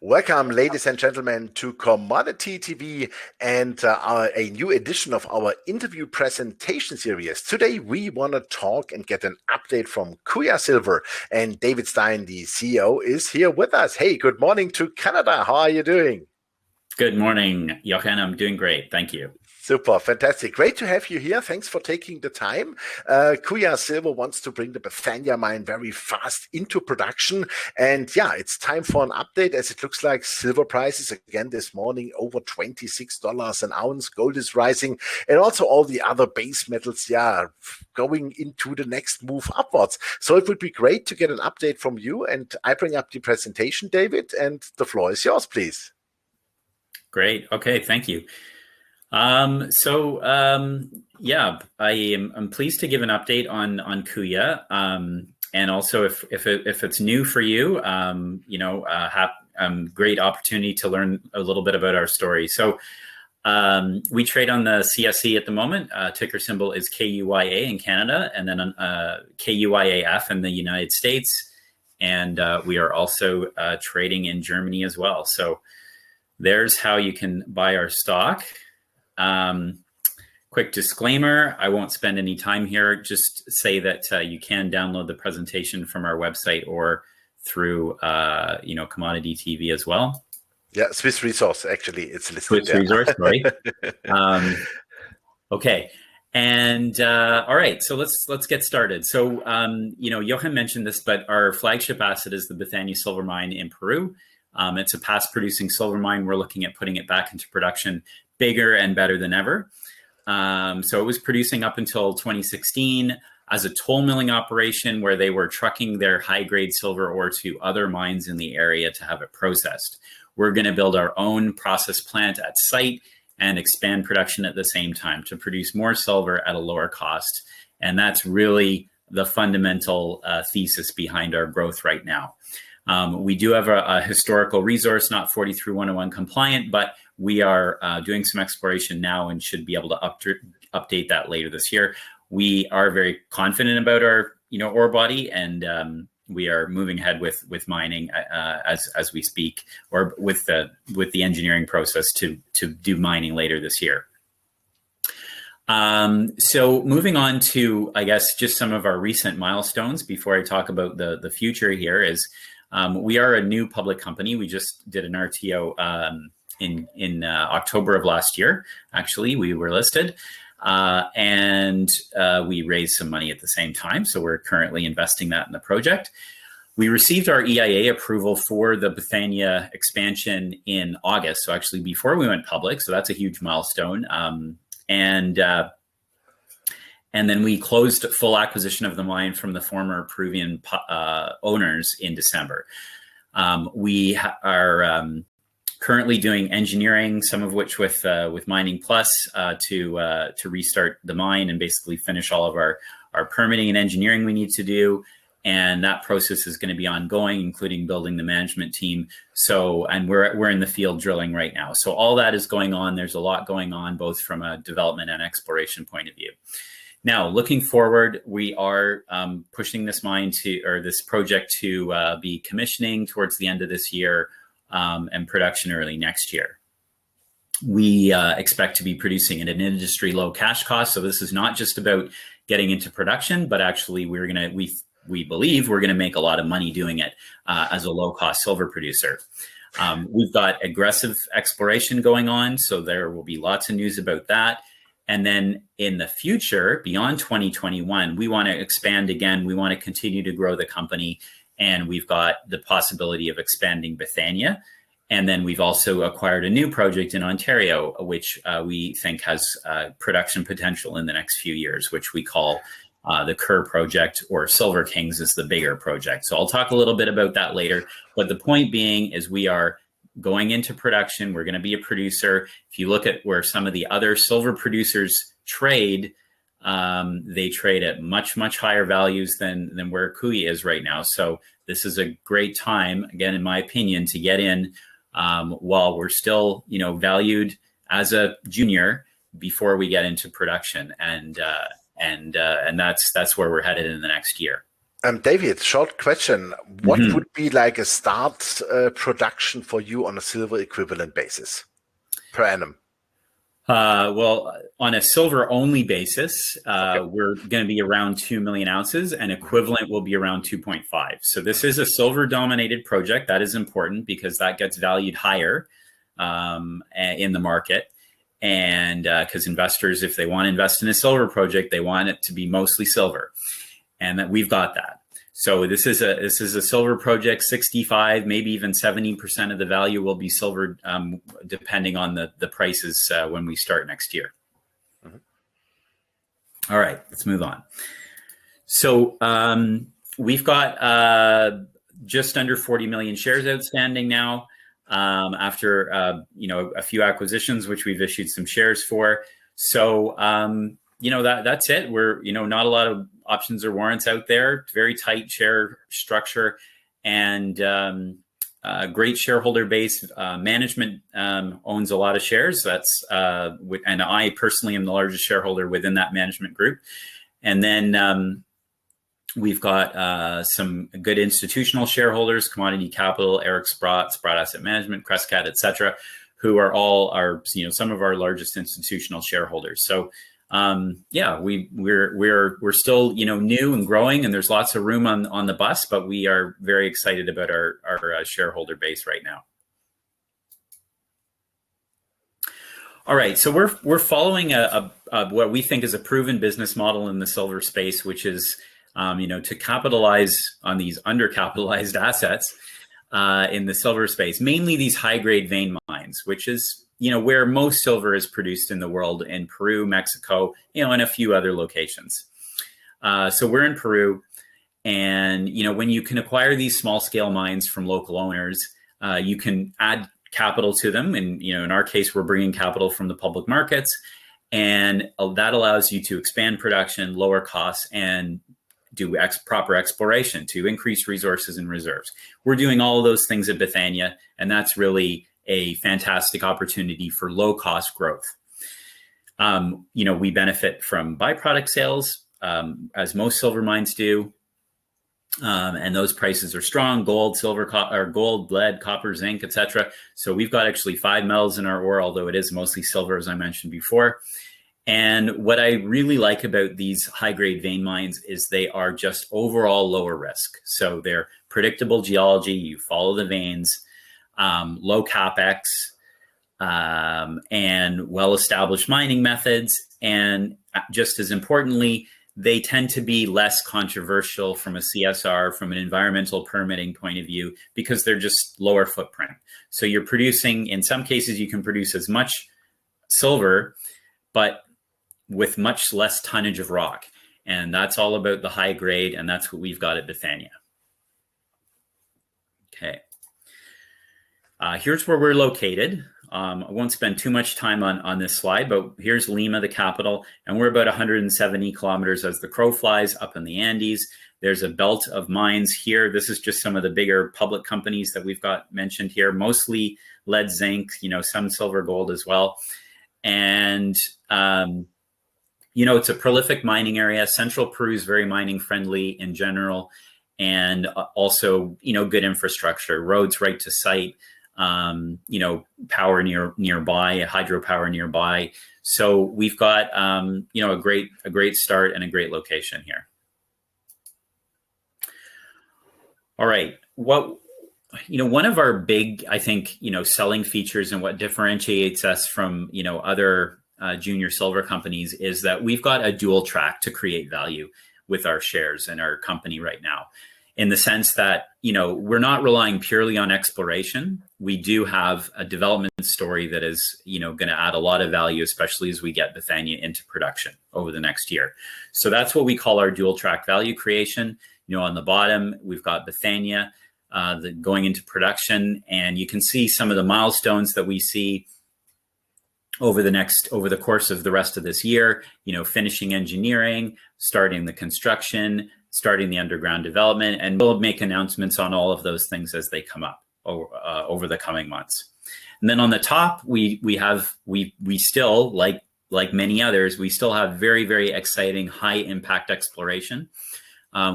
Welcome, ladies and gentlemen, to Commodity TV and a new edition of our interview presentation series. Today, we want to talk and get an update from Kuya Silver, and David Stein, the CEO, is here with us. Hey, good morning to Canada. How are you doing? Good morning, Jochen. I'm doing great. Thank you. Super, fantastic. Great to have you here. Thanks for taking the time. Kuya Silver wants to bring the Bethania mine very fast into production. And yeah, it's time for an update as it looks like silver prices again this morning over $26 an ounce. Gold is rising and also all the other base metals, going into the next move upwards. So it would be great to get an update from you. And I bring up the presentation, David, and the floor is yours, please. Great. Okay. Thank you. I'm pleased to give an update on Kuya, and also if it's new for you, great opportunity to learn a little bit about our story. So we trade on the CSE at the moment. Ticker symbol is KUYA in Canada, and then KUYAF in the United States, and we are also trading in Germany as well. So there's how you can buy our stock. Quick disclaimer, I won't spend any time here. Just say that you can download the presentation from our website or through, Commodity TV as well. Yeah, Swiss Resource, actually, it's listed Swiss there. Resource, right? Okay. And all right, so let's get started. So, Jochen mentioned this, but our flagship asset is the Bethania Silver Mine in Peru. It's a past producing silver mine. We're looking at putting it back into production bigger and better than ever. So it was producing up until 2016 as a toll milling operation where they were trucking their high-grade silver ore to other mines in the area to have it processed. We're going to build our own process plant at site and expand production at the same time to produce more silver at a lower cost. And that's really the fundamental thesis behind our growth right now. We do have a historical resource, not 43-101 compliant, but we are doing some exploration now and should be able to update that later this year. We are very confident about our ore body, and we are moving ahead with mining as we speak, or with the engineering process to do mining later this year. So moving on to, I guess, just some of our recent milestones before I talk about the future here is. We are a new public company. We just did an RTO in October of last year. Actually, we were listed and we raised some money at the same time. So we're currently investing that in the project. We received our EIA approval for the Bethania expansion in August. So actually before we went public. So that's a huge milestone. And then we closed full acquisition of the mine from the former Peruvian owners in December. We are currently doing engineering, some of which with Mining Plus to restart the mine and basically finish all of our permitting and engineering we need to do. And that process is going to be ongoing, including building the management team. And we're in the field drilling right now. So all that is going on. There's a lot going on, both from a development and exploration point of view. Now, looking forward, we are pushing this project to be commissioning towards the end of this year and production early next year. We expect to be producing at an industry low cash cost. So this is not just about getting into production, but actually we believe we're going to make a lot of money doing it as a low cost silver producer. We've got aggressive exploration going on, so there will be lots of news about that. And then in the future, beyond 2021, we want to expand again. We want to continue to grow the company. And we've got the possibility of expanding Bethania. And then we've also acquired a new project in Ontario, which we think has production potential in the next few years, which we call the Kerr project, or Silver Kings is the bigger project. So I'll talk a little bit about that later. But the point being is we are going into production. We're going to be a producer. If you look at where some of the other silver producers trade, they trade at much, much higher values than where Kuya is right now. So this is a great time, again, in my opinion, to get in while we're still, valued as a junior before we get into production. And that's where we're headed in the next year. David, short question. What Mhm. would be like a start production for you on a silver equivalent basis per annum? Well, on a silver only basis, Okay. we're going to be around 2 million ounces, and Mhm. equivalent will be around 2.5. So this is a silver dominated project. That is important because that gets valued higher in the market. And because investors, if they want to invest in a silver project, they want it to be mostly silver, and that we've got that. So this is a silver project. 65, maybe even 70% of the value will be silver, depending on the prices when we start next year. Mhm. All right, let's move on. So we've got just under 40 million shares outstanding now, after a few acquisitions, which we've issued some shares for. So that's it. We're not a lot of options or warrants out there. Very tight share structure, and great shareholder base. Management owns a lot of shares. And I personally am the largest shareholder within that management group. And then we've got some good institutional shareholders: Commodity Capital, Eric Sprott, Sprott Asset Management, Crescat, etc., who are all some of our largest institutional shareholders. So we're still new and growing, and there's lots of room on the bus, but we are very excited about our shareholder base right now. All right, so we're following what we think is a proven business model in the silver space, which is to capitalize on these undercapitalized assets in the silver space, mainly these high-grade vein mines, which is where most silver is produced in the world, in Peru, Mexico, and a few other locations. So we're in Peru, and when you can acquire these small-scale mines from local owners, you can add capital to them, and in our case, we're bringing capital from the public markets, and that allows you to expand production, lower costs, and do proper exploration to increase resources and reserves. We're doing all of those things at Bethania, and that's really a fantastic opportunity for low-cost growth. We benefit from byproduct sales, as most silver mines do, and those prices are strong: gold, silver, or gold, lead, copper, zinc, etc. So we've got actually 5 metals in our ore, although it is mostly silver, as I mentioned before. And what I really like about these high-grade vein mines is they are just overall lower risk. So they're predictable geology. You follow the veins, low capex, and well-established mining methods. And just as importantly, they tend to be less controversial from a CSR, from an environmental permitting point of view, because they're just lower footprint. So you're producing, in some cases, you can produce as much silver, but with much less tonnage of rock. And that's all about the high grade, and that's what we've got at Bethania. Okay. Here's where we're located. I won't spend too much time on this slide, but here's Lima, the capital, and we're about 170 kilometers as the crow flies up in the Andes. There's a belt of mines here. This is just some of the bigger public companies that we've got mentioned here, mostly lead, zinc, some silver, gold as well. And it's a prolific mining area. Central Peru is very mining friendly in general, and also, good infrastructure, roads right to site, power nearby, hydropower nearby. So we've got, a great start and a great location here. All right. One of our big, I think, selling features and what differentiates us from, other junior silver companies is that we've got a dual track to create value with our shares and our company right now, in the sense that, we're not relying purely on exploration. We do have a development story that is, going to add a lot of value, especially as we get Bethania into production over the next year. So that's what we call our dual track value creation. On the bottom, we've got Bethania going into production, and you can see some of the milestones that we see over the course of the rest of this year, finishing engineering, starting the construction, starting the underground development, and we'll make announcements on all of those things as they come up over the coming months. And then on the top, we still, like many others, we still have very, very exciting high impact exploration.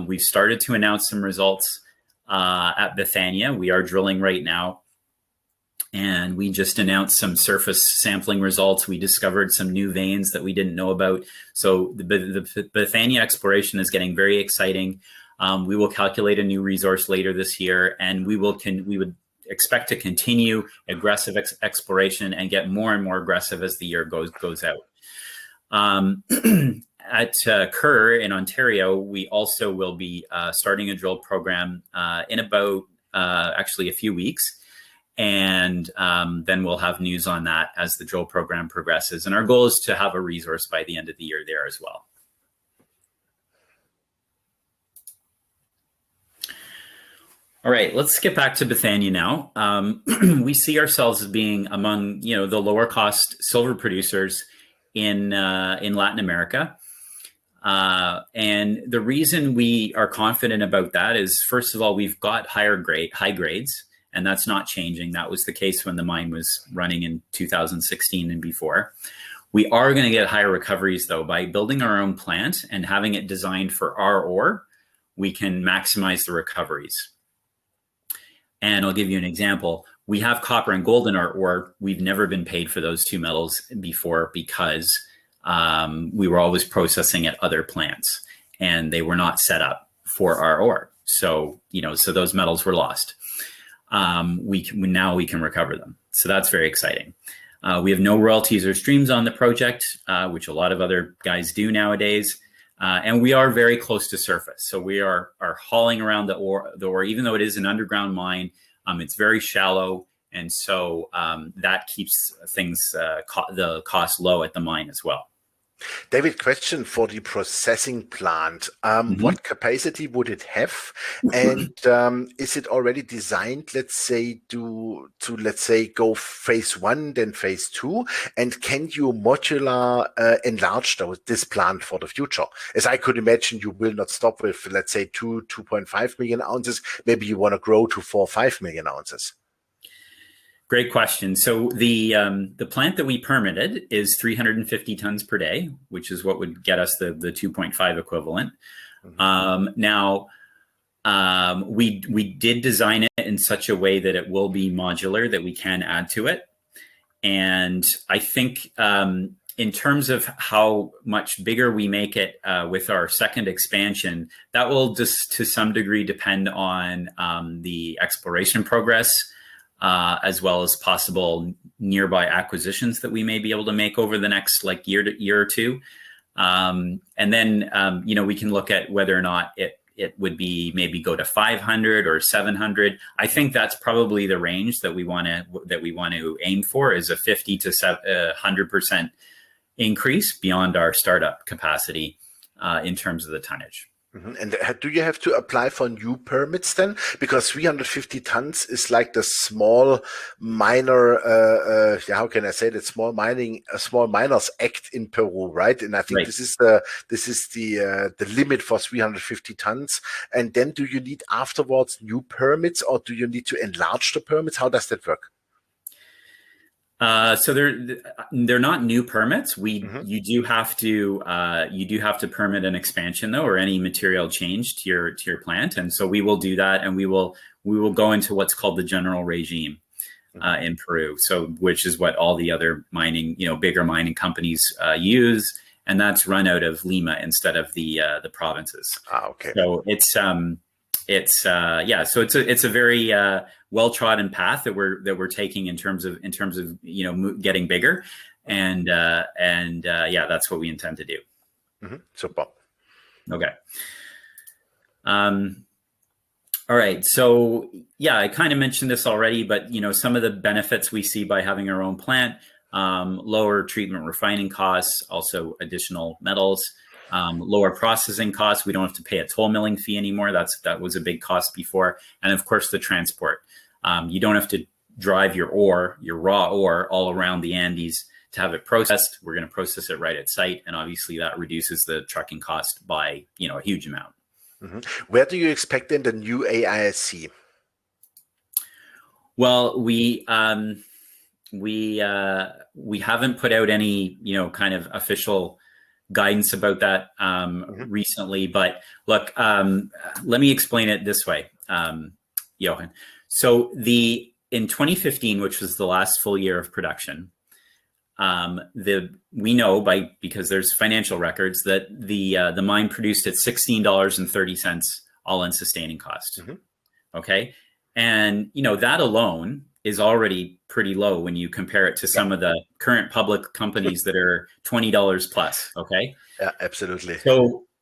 We've started to announce some results at Bethania. We are drilling right now. And we just announced some surface sampling results. We discovered some new veins that we didn't know about. So the Bethania exploration is getting very exciting. We will calculate a new resource later this year, and we would expect to continue aggressive exploration and get more and more aggressive as the year goes out. At Kerr in Ontario, we also will be starting a drill program in about actually a few weeks. And then we'll have news on that as the drill program progresses. And our goal is to have a resource by the end of the year there as well. All right, let's get back to Bethania now. We see ourselves as being among the lower cost silver producers in Latin America. And the reason we are confident about that is, first of all, we've got high grades. And that's not changing. That was the case when the mine was running in 2016 and before. We are going to get higher recoveries, though. By building our own plant and having it designed for our ore, we can maximize the recoveries. And I'll give you an example. We have copper and gold in our ore. We've never been paid for those two metals before because we were always processing at other plants, and they were not set up for our ore. So, so those metals were lost. Now we can recover them. So that's very exciting. We have no royalties or streams on the project, which a lot of other guys do nowadays. And we are very close to surface. So we are hauling around the ore, even though it is an underground mine. It's very shallow. And so that keeps things, the cost low at the mine as well. David, question for the processing plant. What capacity would it have? And is it already designed, let's say, to go phase 1, then phase 2? And can you modular enlarge this plant for the future? As I could imagine, you will not stop with, let's say, 2.5 million ounces. Maybe you want to grow to 4 or 5 million ounces. Great question. So the plant that we permitted is 350 tons per day, which is what would get us the 2.5 equivalent. Now, we did design it in such a way that it will be modular, that we can add to it. And I think in terms of how much bigger we make it with our second expansion, that will just to some degree depend on the exploration progress, as well as possible nearby acquisitions that we may be able to make over the next year or two. And then, we can look at whether or not it would be maybe go to 500 or 700. I think that's probably the range that we want to aim for, is a 50 to 100% increase beyond our startup capacity in terms of the tonnage. And do you have to apply for new permits then? Because 350 tons is like the small minor, how can I say that? Small miners act in Peru, right? And I think right. this is the limit for 350 tons. And then do you need afterwards new permits, or do you need to enlarge the permits? How does that work? So they're not new permits. You do have to permit an expansion, though, or any material change to your plant, and so we will do that, and we will go into what's called the general regime in Peru. So which is what all the other mining, bigger mining companies use, and that's run out of Lima instead of the provinces. Okay. So it's a very well-trodden path that we're taking in terms of getting bigger, and that's what we intend to do. Super. Okay. All right. So I kind of mentioned this already, but some of the benefits we see by having our own plant: lower treatment refining costs, also additional metals. Lower processing costs. We don't have to pay a toll milling fee anymore. That was a big cost before. And of course, the transport. You don't have to drive your raw ore all around the Andes to have it processed. We're going to process it right at site. And obviously that reduces the trucking cost by, a huge amount. Where do you expect then the new AISC? Well, we haven't put out any, kind of official guidance about that recently, but look, let me explain it this way, Johan. So in 2015, which was the last full year of production, we know because there's financial records that the mine produced at $16.30 all-in sustaining cost. Okay, and that alone is already pretty low when you compare it to some of the current public companies that are $20 plus. Okay. Yeah, absolutely.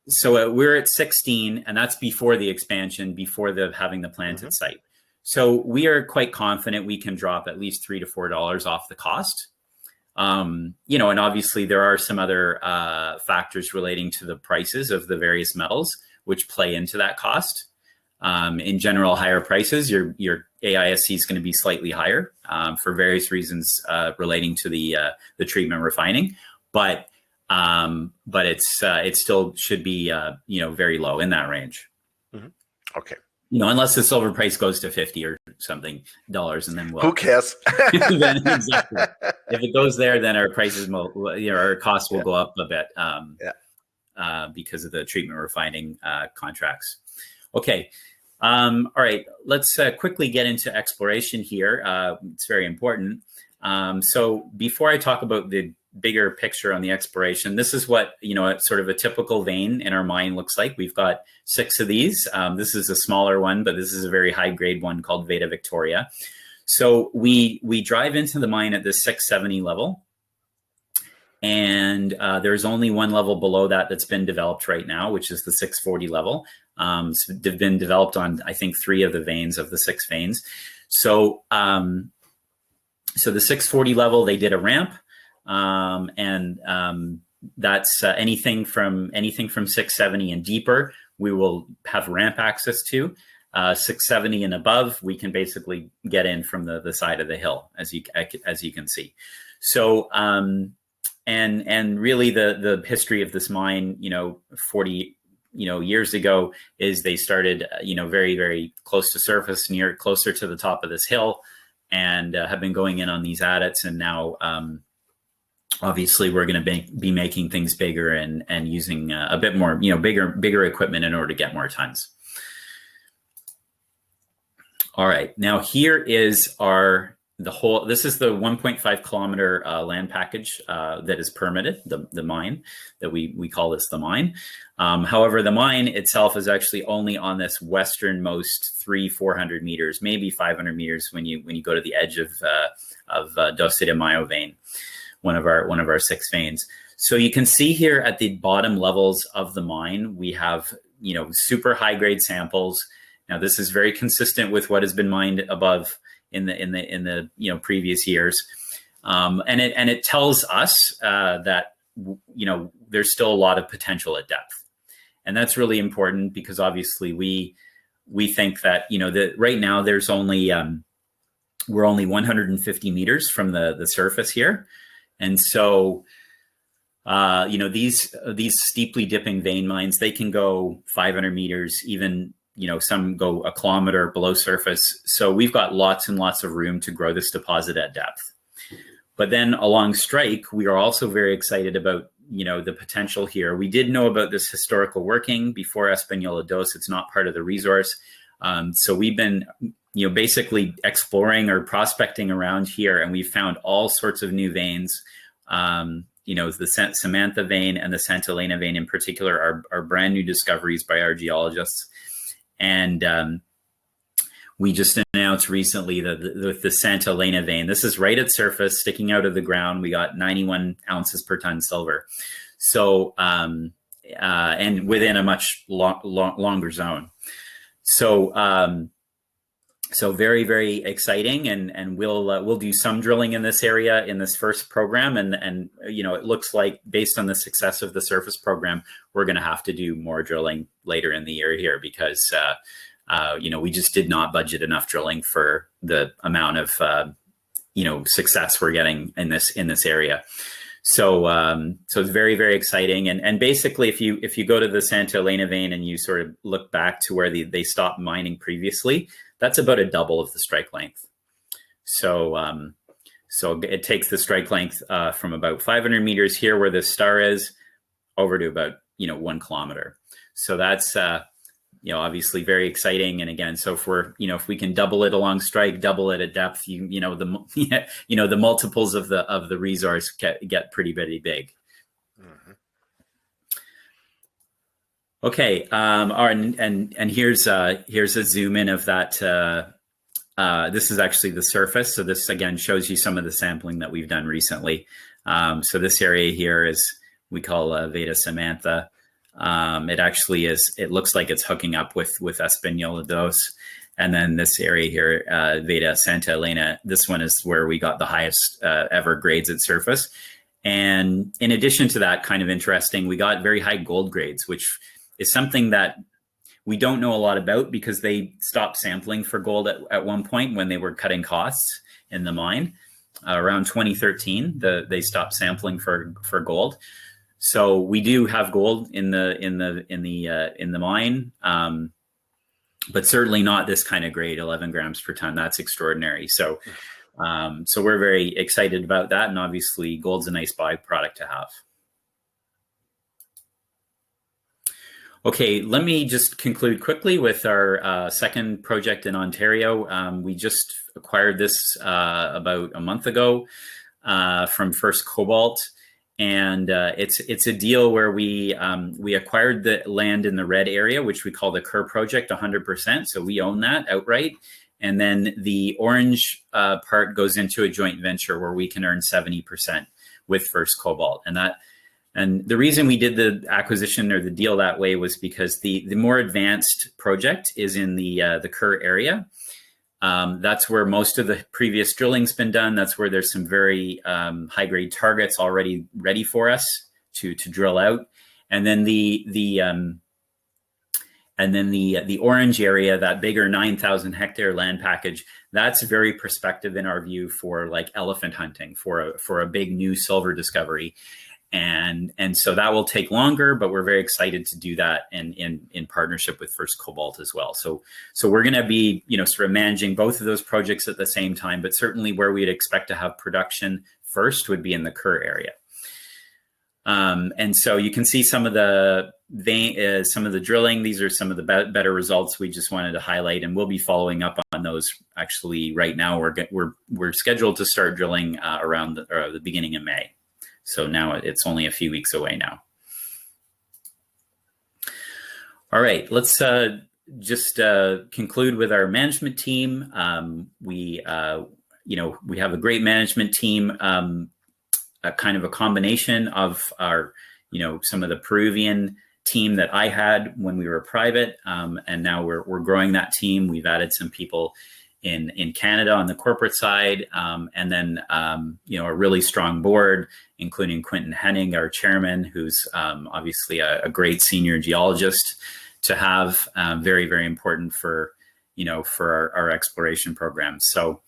So we're at 16, and that's before the expansion, before having the plant at site. So we are quite confident we can drop at least $3 to $4 off the cost. And obviously there are some other factors relating to the prices of the various metals which play into that cost. In general, higher prices, your AISC is going to be slightly higher for various reasons relating to the treatment refining, but it still should be very low in that range. Okay. Unless the silver price goes to 50 or something dollars, and then who cares? Then, exactly. If it goes there, then our prices, our costs will go up a bit because of the treatment refining contracts. Okay. All right. Let's quickly get into exploration here. It's very important. So before I talk about the bigger picture on the exploration, this is what, sort of a typical vein in our mine looks like. We've got 6 of these. This is a smaller one, but this is a very high grade one called Veta Victoria. So we drive into the mine at the 670 level. And there's only one level below that that's been developed right now, which is the 640 level. So they've been developed on, I think, 3 of the veins of the 6 veins. So the 640 level, they did a ramp. That's anything from 670 and deeper, we will have ramp access to. 670 and above, we can basically get in from the side of the hill, as you can see. So and really the history of this mine, 40 years ago, is they started very, very close to surface, closer to the top of this hill, and have been going in on these adits, and now obviously we're going to be making things bigger and using a bit more, bigger equipment in order to get more tons. All right, now here is this is the 1.5 kilometer land package that is permitted, the mine, that we call this the mine. However, the mine itself is actually only on this westernmost 400 meters, maybe 500 meters when you go to the edge of Doce de Mayo vein, one of our 6 veins. So you can see here at the bottom levels of the mine, we have super high grade samples. Now this is very consistent with what has been mined above in the previous years, and it tells us that there's still a lot of potential at depth, and that's really important because obviously we think that that right now there's only we're only 150 meters from the surface here, and so these steeply dipping vein mines, they can go 500 meters, even some go a kilometer below surface. So we've got lots and lots of room to grow this deposit at depth. But then along strike, we are also very excited about, the potential here. We did know about this historical working before Española Dos. It's not part of the resource. So we've been, basically exploring or prospecting around here, and we've found all sorts of new veins. The Samantha vein and the Santa Elena vein in particular are brand new discoveries by our geologists. And we just announced recently that the Santa Elena vein, this is right at surface, sticking out of the ground. We got 91 ounces per ton silver. So, and within a much longer zone. So, so very, very exciting. And we'll do some drilling in this area in this first program. And it looks like, based on the success of the surface program, we're going to have to do more drilling later in the year here because, we just did not budget enough drilling for the amount of, success we're getting in this area. So, so it's very, very exciting. And basically, if you go to the Santa Elena vein and you sort of look back to where they stopped mining previously, that's about a double of the strike length. So, so it takes the strike length from about 500 meters here where the star is, over to about 1 kilometer. So that's obviously very exciting. And again, so if we can double it along strike, double it at depth, the multiples of the resource get pretty big. Mm-hmm. Okay, and here's a zoom in of that. This is actually the surface. So this again shows you some of the sampling that we've done recently. So this area here we call Veta Samantha. It actually is. It looks like it's hooking up with Espanola Dos, and then this area here, Veta Santa Elena. This one is where we got the highest ever grades at surface. And in addition to that, kind of interesting, we got very high gold grades, which is something that we don't know a lot about because they stopped sampling for gold at one point when they were cutting costs in the mine. Around 2013, they stopped sampling for gold. So we do have gold in the mine, but certainly not this kind of grade, 11 grams per ton. That's extraordinary. So we're very excited about that, and obviously gold's a nice byproduct to have. Okay, let me just conclude quickly with our second project in Ontario. We just acquired this about a month ago from First Cobalt. And it's a deal where we acquired the land in the red area, which we call the Kerr project, 100%. So we own that outright. And then the orange part goes into a joint venture where we can earn 70% with First Cobalt. And the reason we did the acquisition or the deal that way was because the more advanced project is in the Kerr area. That's where most of the previous drilling's been done. That's where there's some very high grade targets already ready for us to drill out. And then the orange area, that bigger 9,000 hectare land package, that's very prospective in our view for like elephant hunting for a big new silver discovery. And so that will take longer, but we're very excited to do that in partnership with First Cobalt as well. So we're going to be, sort of managing both of those projects at the same time, but certainly where we'd expect to have production first would be in the Kerr area. And so you can see some of the drilling. These are some of the better results we just wanted to highlight, and we'll be following up on those. Actually, right now we're scheduled to start drilling around the beginning of May. So now it's only a few weeks away now. All right, let's just conclude with our management team. We have a great management team, a kind of a combination of our, some of the Peruvian team that I had when we were private, and now we're growing that team. We've added some people in Canada on the corporate side, and then a really strong board, including Quentin Henning, our chairman, who's obviously a great senior geologist to have, very, very important for our exploration program. So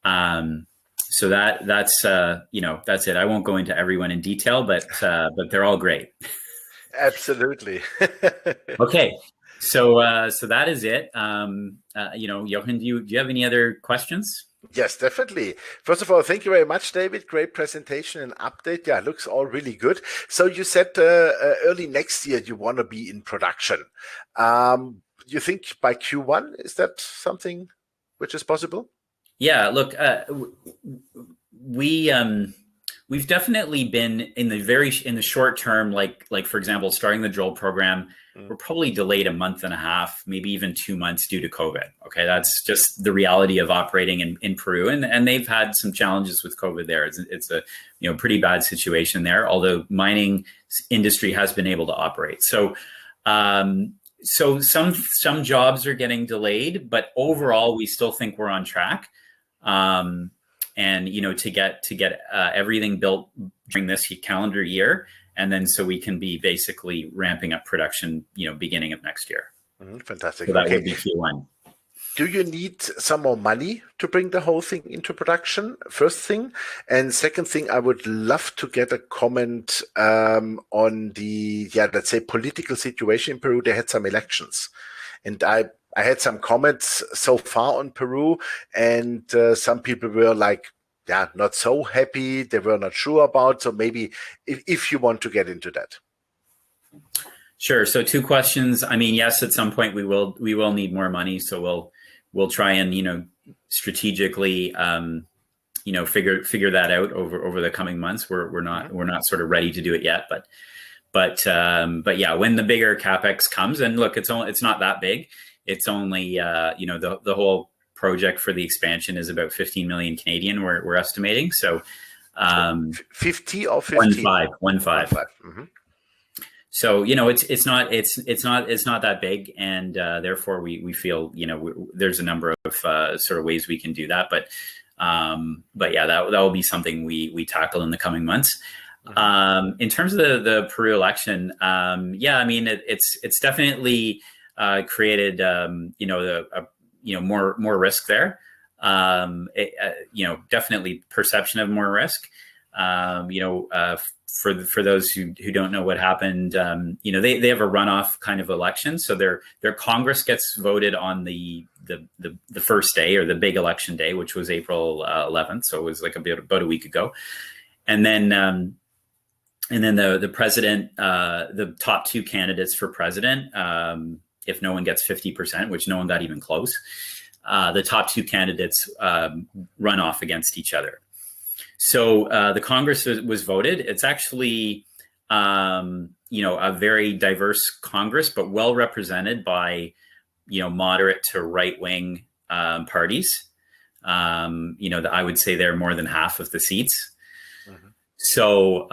that's it. I won't go into everyone in detail, but they're all great. Absolutely. Okay. So that is it. Jochen, do you have any other questions? Yes, definitely. First of all, thank you very much, David. Great presentation and update. Yeah, looks all really good. So you said early next year you want to be in production. You think by Q1, is that something which is possible? Yeah, look, we've definitely been in the short term, like for example, starting the drill program. We're probably delayed a month and a half, maybe even 2 months due to COVID. Okay, that's just the reality of operating in Peru, and they've had some challenges with COVID there. It's a pretty bad situation there. Although mining industry has been able to operate, so some jobs are getting delayed, but overall we still think we're on track. And to get everything built during this calendar year. And then so we can be basically ramping up production, beginning of next year. Fantastic. So that would be Q1. Do you need some more money to bring the whole thing into production? First thing. And second thing, I would love to get a comment on the, let's say, political situation in Peru. They had some elections. And I had some comments so far on Peru, and some people were like, not so happy. They were not sure about. So maybe if you want to get into that. Sure. So two questions. I mean, yes, at some point we will need more money. So we'll try and, strategically, figure that out over the coming months. We're not sort of ready to do it yet, but yeah, when the bigger capex comes, and look, it's not that big. It's only the whole project for the expansion is about 15 million Canadian. We're estimating. So 50 or 15? 15. Mm-hmm. So it's not that big, and therefore we feel there's a number of sort of ways we can do that, but yeah, that will be something we tackle in the coming months. In terms of the Peru election, yeah, I mean it's definitely created more risk there. Definitely perception of more risk. For those who don't know what happened, they have a runoff kind of election. So their Congress gets voted on the first day, or the big election day, which was April 11th. So it was like about a week ago. And then the president, the top two candidates for president, if no one gets 50%, which no one got even close, the top two candidates run off against each other. So the Congress was voted. It's actually, a very diverse Congress, but well represented by, moderate to right wing parties. I would say they're more than half of the seats. Mm-hmm. So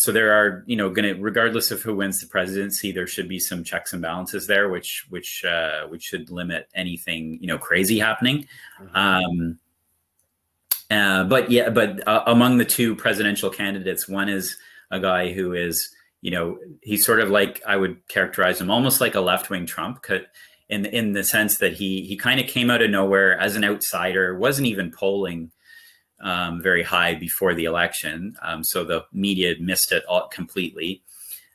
there are, regardless of who wins the presidency, there should be some checks and balances there, which should limit anything, crazy happening. Mm-hmm. But among the two presidential candidates, one is a guy who is, he's sort of like, I would characterize him almost like a left-wing Trump, in the sense that he kind of came out of nowhere as an outsider, wasn't even polling very high before the election. So the media missed it all completely.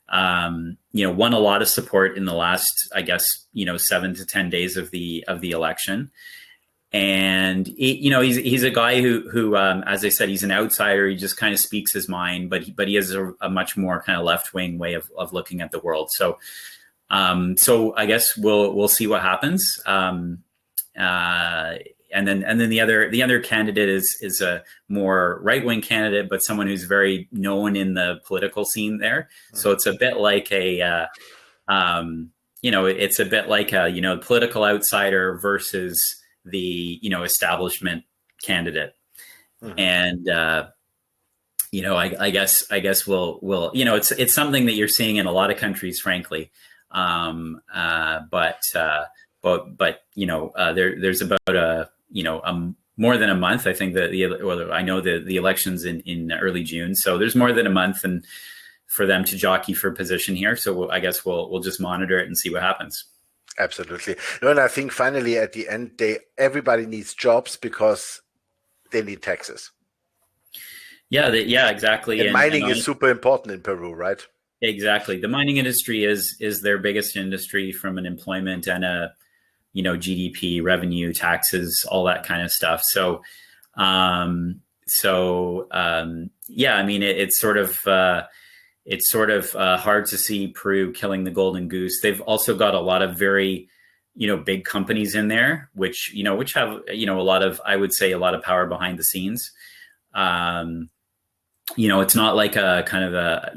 Won a lot of support in the last, I guess, 7 to 10 days of the election. And he's a guy who as I said, he's an outsider. He just kind of speaks his mind, but he has a much more kind of left wing way of looking at the world. So I guess we'll see what happens. And then the other candidate is a more right wing candidate, but someone who's very known in the political scene there. So it's a bit like it's a bit like a political outsider versus the establishment candidate. Mm-hmm. And I guess we'll it's something that you're seeing in a lot of countries, frankly. But there's about more than a month. I think that I know the election's in early June, so there's more than a month and for them to jockey for position here. So I guess we'll just monitor it and see what happens. Absolutely. No, and I think finally at the end, everybody needs jobs because they need taxes. Yeah, exactly. And mining is super important in Peru, right? Exactly. The mining industry is their biggest industry from an employment and a GDP, revenue, taxes, all that kind of stuff. So yeah, I mean, it's sort of hard to see Peru killing the golden goose. They've also got a lot of very, big companies in there, which have, a lot of, I would say, a lot of power behind the scenes. It's not like a kind of a,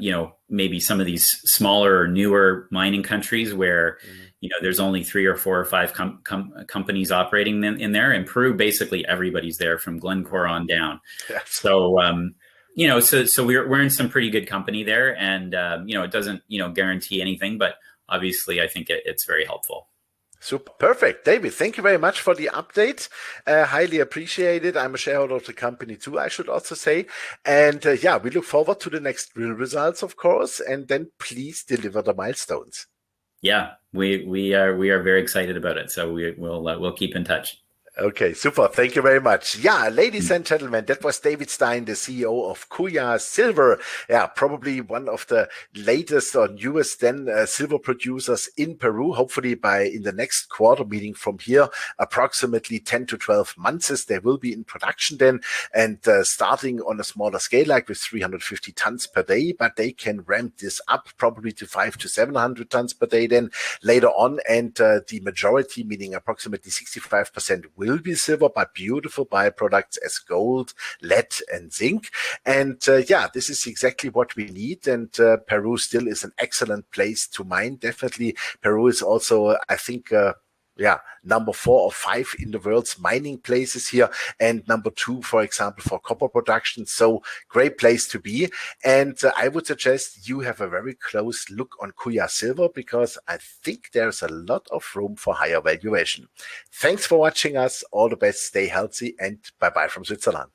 maybe some of these smaller, newer mining countries where, there's only 3 or 4 or 5 companies operating in there. In Peru, basically everybody's there from Glencore on down. Yes. So, so we're in some pretty good company there, and it doesn't guarantee anything, but obviously I think it's very helpful. Super. Perfect. David, thank you very much for the update. Highly appreciated. I'm a shareholder of the company too, I should also say. And we look forward to the next drill results, of course, and then please deliver the milestones. Yeah, we are very excited about it. So we'll keep in touch. Okay, super. Thank you very much. Yeah, ladies and gentlemen, that was David Stein, the CEO of Kuya Silver. Yeah, probably one of the latest or newest then silver producers in Peru. Hopefully in the next quarter meeting from here, approximately 10 to 12 months, they will be in production then, and starting on a smaller scale, like with 350 tons per day, but they can ramp this up probably to 500 to 700 tons per day then later on. And the majority, meaning approximately 65%, will be silver, but beautiful byproducts as gold, lead, and zinc. And yeah, this is exactly what we need. And Peru still is an excellent place to mine. Definitely, Peru is also, I think, yeah, number 4 or 5 in the world's mining places here, and number 2, for example, for copper production. So great place to be. And I would suggest you have a very close look on Kuya Silver, because I think there's a lot of room for higher valuation. Thanks for watching us. All the best. Stay healthy, and bye-bye from Switzerland.